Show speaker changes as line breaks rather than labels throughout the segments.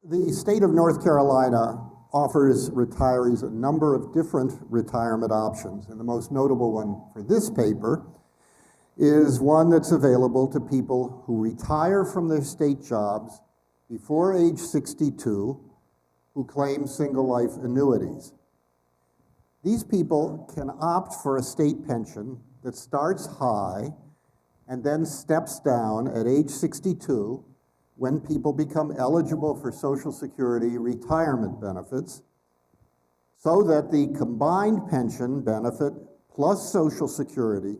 The state of North Carolina offers retirees a number of different retirement options, and the most notable one for this paper is one that's available to people who retire from their state jobs before age 62 who claim single life annuities. These people can opt for a state pension that starts high and then steps down at age 62 when people become eligible for Social Security retirement benefits, so that the combined pension benefit plus Social Security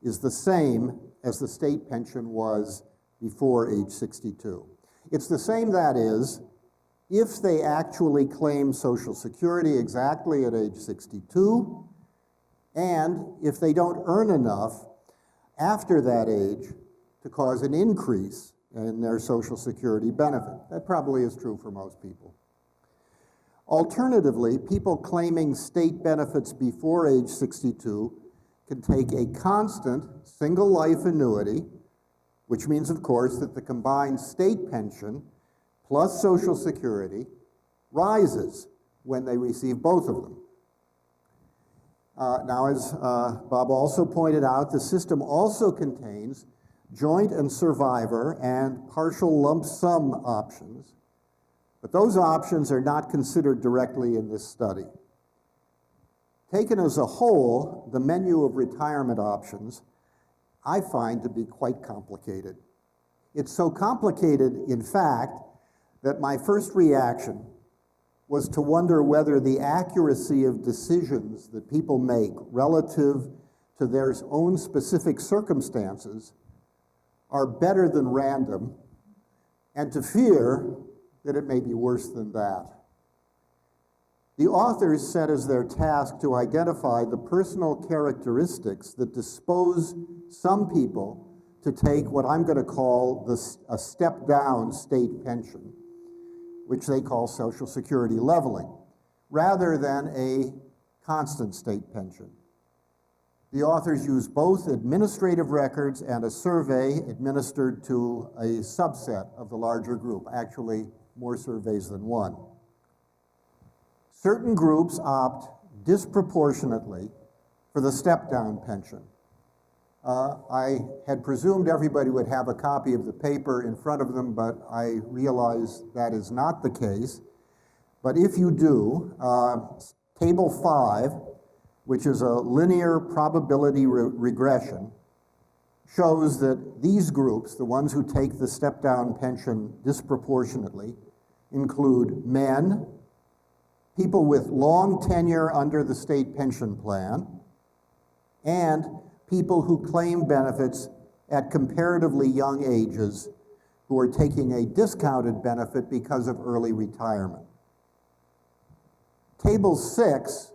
is the same as the state pension was before age 62. It's the same, that is, if they actually claim Social Security exactly at age 62, and if they don't earn enough after that age to cause an increase in their Social Security benefit. That probably is true for most people. Alternatively, people claiming state benefits before age 62 can take a constant single life annuity, which means, of course, that the combined state pension plus Social Security rises when they receive both of them. Now, as Bob also pointed out, the system also contains joint and survivor and partial lump sum options, but those options are not considered directly in this study. Taken as a whole, the menu of retirement options I find to be quite complicated. It's so complicated, in fact, that my first reaction was to wonder whether the accuracy of decisions that people make relative to their own specific circumstances are better than random, and to fear that it may be worse than that. The authors set as their task to identify the personal characteristics that dispose some people to take what I'm going to call a step-down state pension, which they call Social Security leveling, rather than a constant state pension. The authors use both administrative records and a survey administered to a subset of the larger group, actually more surveys than one. Certain groups opt disproportionately for the step-down pension. I had presumed everybody would have a copy of the paper in front of them, but I realize that is not the case. But if you do, Table 5, which is a linear probability regression, shows that these groups, the ones who take the step-down pension disproportionately, include men, people with long tenure under the state pension plan, and people who claim benefits at comparatively young ages who are taking a discounted benefit because of early retirement. Table 6,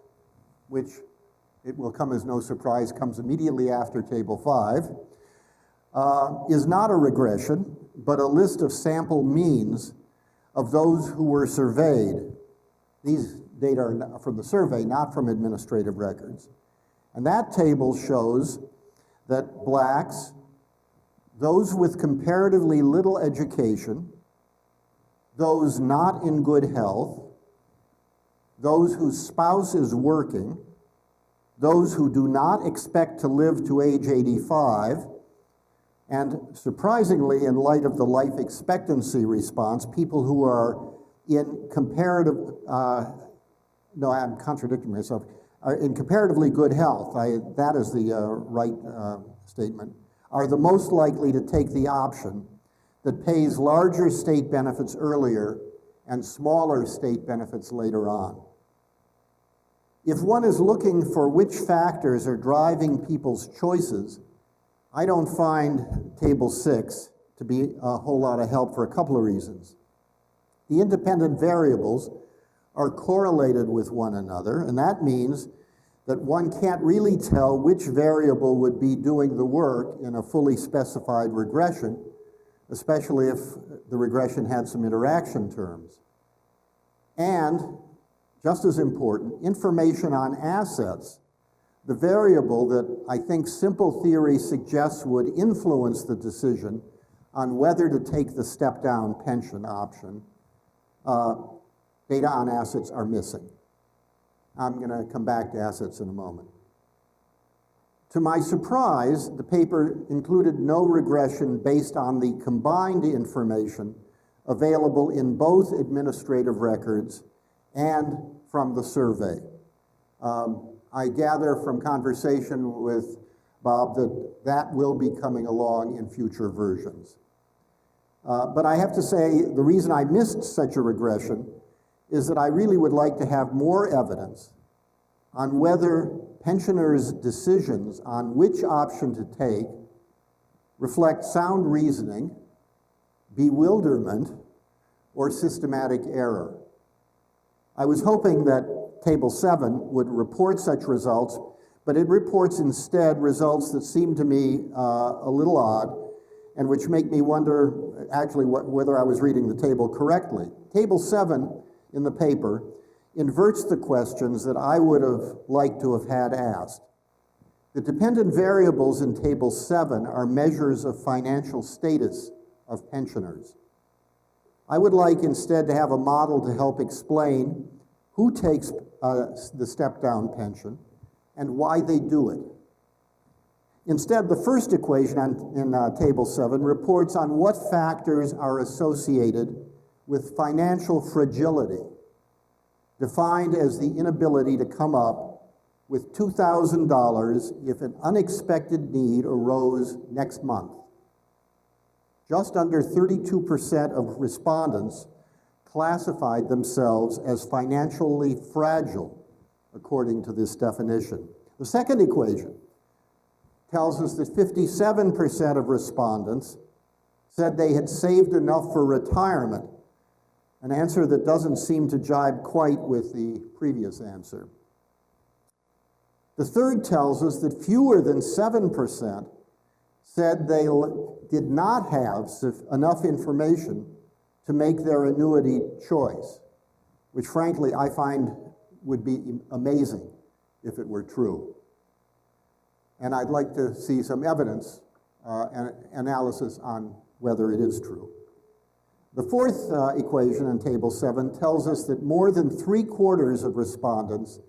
which it will come as no surprise, comes immediately after Table 5, is not a regression, but a list of sample means of those who were surveyed. These data are from the survey, not from administrative records. And that table shows that blacks, those with comparatively little education, those not in good health, those whose spouse is working, those who do not expect to live to age 85, and surprisingly, in light of the life expectancy response, people who are in comparative, no, I'm contradicting myself, are in comparatively good health, that is the right statement, are the most likely to take the option that pays larger state benefits earlier and smaller state benefits later on. If one is looking for which factors are driving people's choices, I don't find Table 6 to be a whole lot of help for a couple of reasons. The independent variables are correlated with one another, and that means that one can't really tell which variable would be doing the work in a fully specified regression, especially if the regression had some interaction terms. And, just as important, information on assets, the variable that I think simple theory suggests would influence the decision on whether to take the step-down pension option, data on assets are missing. I'm going to come back to assets in a moment. To my surprise, the paper included no regression based on the combined information available in both administrative records and from the survey. I gather from conversation with Bob that will be coming along in future versions. But I have to say, the reason I missed such a regression is that I really would like to have more evidence on whether pensioners' decisions on which option to take reflect sound reasoning, bewilderment, or systematic error. I was hoping that Table 7 would report such results, but it reports instead results that seem to me a little odd and which make me wonder actually whether I was reading the table correctly. Table 7 in the paper inverts the questions that I would have liked to have had asked. The dependent variables in Table 7 are measures of financial status of pensioners. I would like instead to have a model to help explain who takes the step-down pension and why they do it. Instead, the first equation in Table 7 reports on what factors are associated with financial fragility, defined as the inability to come up with $2,000 if an unexpected need arose next month. Just under 32% of respondents classified themselves as financially fragile, according to this definition. The second equation tells us that 57% of respondents said they had saved enough for retirement, an answer that doesn't seem to jibe quite with the previous answer. The third tells us that fewer than 7% said they did not have enough information to make their annuity choice, which frankly I find would be amazing if it were true. And I'd like to see some evidence and analysis on whether it is true. The fourth equation in Table 7 tells us that more than 3/4 of respondents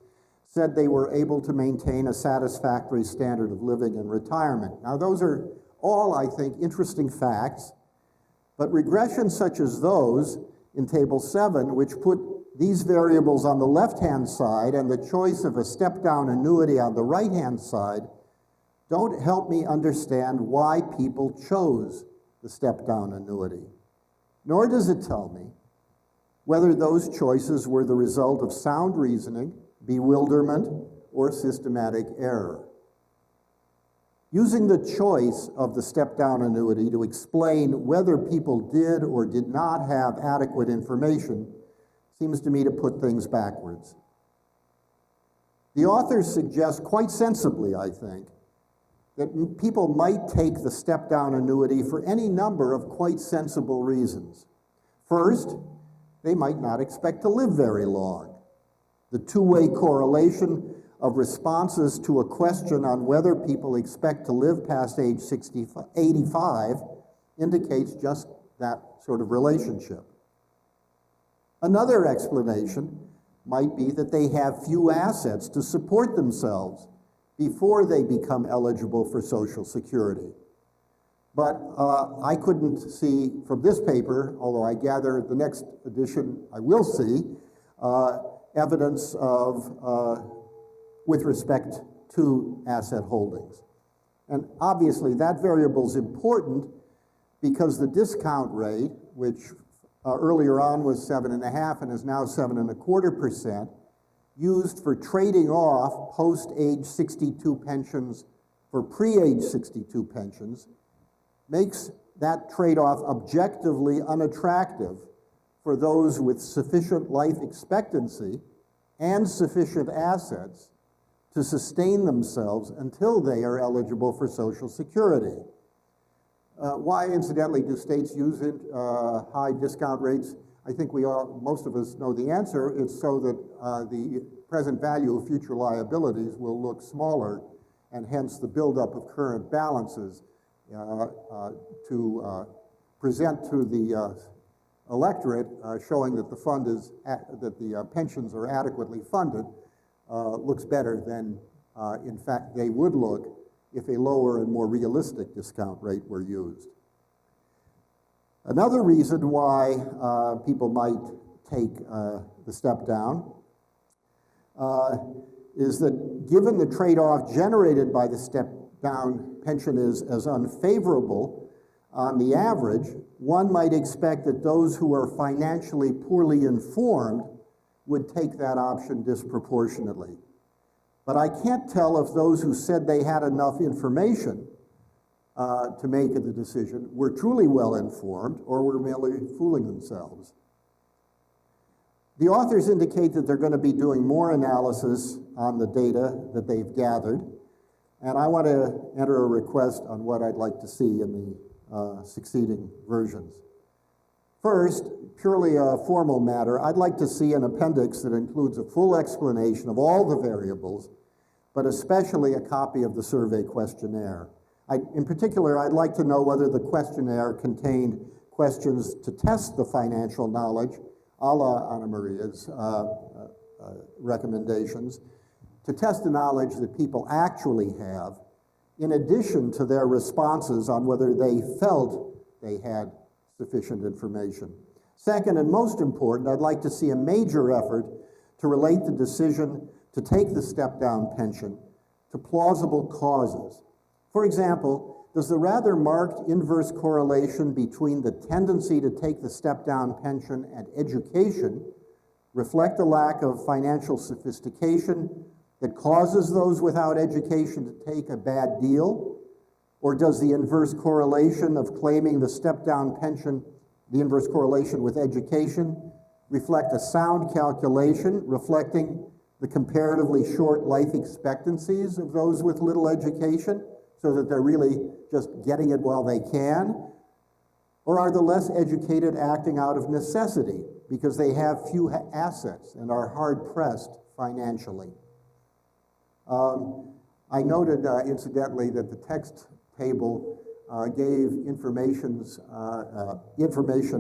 said they were able to maintain a satisfactory standard of living in retirement. Now, those are all, I think, interesting facts, but regressions such as those in Table 7, which put these variables on the left-hand side and the choice of a step-down annuity on the right-hand side, don't help me understand why people chose the step-down annuity. Nor does it tell me whether those choices were the result of sound reasoning, bewilderment, or systematic error. Using the choice of the step-down annuity to explain whether people did or did not have adequate information seems to me to put things backwards. The authors suggest quite sensibly, I think, that people might take the step-down annuity for any number of quite sensible reasons. First, they might not expect to live very long. The two-way correlation of responses to a question on whether people expect to live past age 85 indicates just that sort of relationship. Another explanation might be that they have few assets to support themselves before they become eligible for Social Security. But I couldn't see from this paper, although I gather the next edition I will see, evidence of, with respect to asset holdings. And obviously that variable is important because the discount rate, which earlier on was 7.5% and is now 7.25%, used for trading off post-age 62 pensions for pre-age 62 pensions, makes that trade-off objectively unattractive for those with sufficient life expectancy and sufficient assets to sustain themselves until they are eligible for Social Security. Why, incidentally, do states use high discount rates? I think most of us know the answer. It's so that the present value of future liabilities will look smaller, and hence the buildup of current balances to present to the electorate, showing that the fund is that the pensions are adequately funded, looks better than, in fact, they would look if a lower and more realistic discount rate were used. Another reason why people might take the step down is that given the trade-off generated by the step-down pension is as unfavorable on the average, one might expect that those who are financially poorly informed would take that option disproportionately. But I can't tell if those who said they had enough information to make the decision were truly well informed or were merely fooling themselves. The authors indicate that they're going to be doing more analysis on the data that they've gathered, and I want to enter a request on what I'd like to see in the succeeding versions. First, purely a formal matter, I'd like to see an appendix that includes a full explanation of all the variables, but especially a copy of the survey questionnaire. In particular, I'd like to know whether the questionnaire contained questions to test the financial knowledge, a la Anna Maria's recommendations, to test the knowledge that people actually have, in addition to their responses on whether they felt they had sufficient information. Second, and most important, I'd like to see a major effort to relate the decision to take the step-down pension to plausible causes. For example, does the rather marked inverse correlation between the tendency to take the step-down pension and education reflect a lack of financial sophistication that causes those without education to take a bad deal? Or does the inverse correlation of claiming the step-down pension, the inverse correlation with education, reflect a sound calculation reflecting the comparatively short life expectancies of those with little education, so that they're really just getting it while they can? Or are the less educated acting out of necessity because they have few assets and are hard-pressed financially? I noted, incidentally, that the text table gave information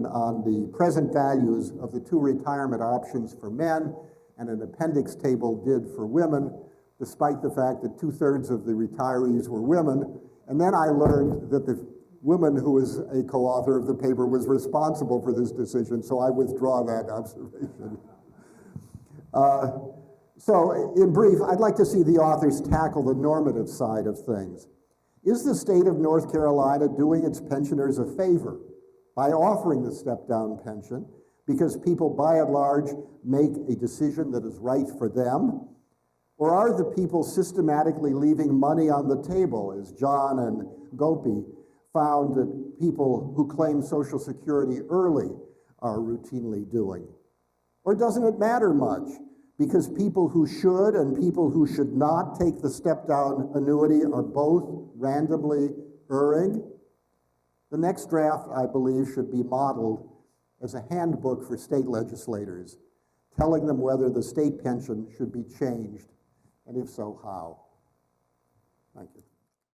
on the present values of the two retirement options for men, and an appendix table did for women, despite the fact that 2/3 of the retirees were women. And then I learned that the woman who was a co-author of the paper was responsible for this decision, so I withdraw that observation. So in brief, I'd like to see the authors tackle the normative side of things. Is the state of North Carolina doing its pensioners a favor by offering the step-down pension because people by and large make a decision that is right for them? Or are the people systematically leaving money on the table, as John and Gopi found that people who claim Social Security early are routinely doing? Or doesn't it matter much, because people who should and people who should not take the step-down annuity are both randomly erring? The next draft, I believe, should be modeled as a handbook for state legislators, telling them whether the state pension should be changed, and if so, how. Thank you.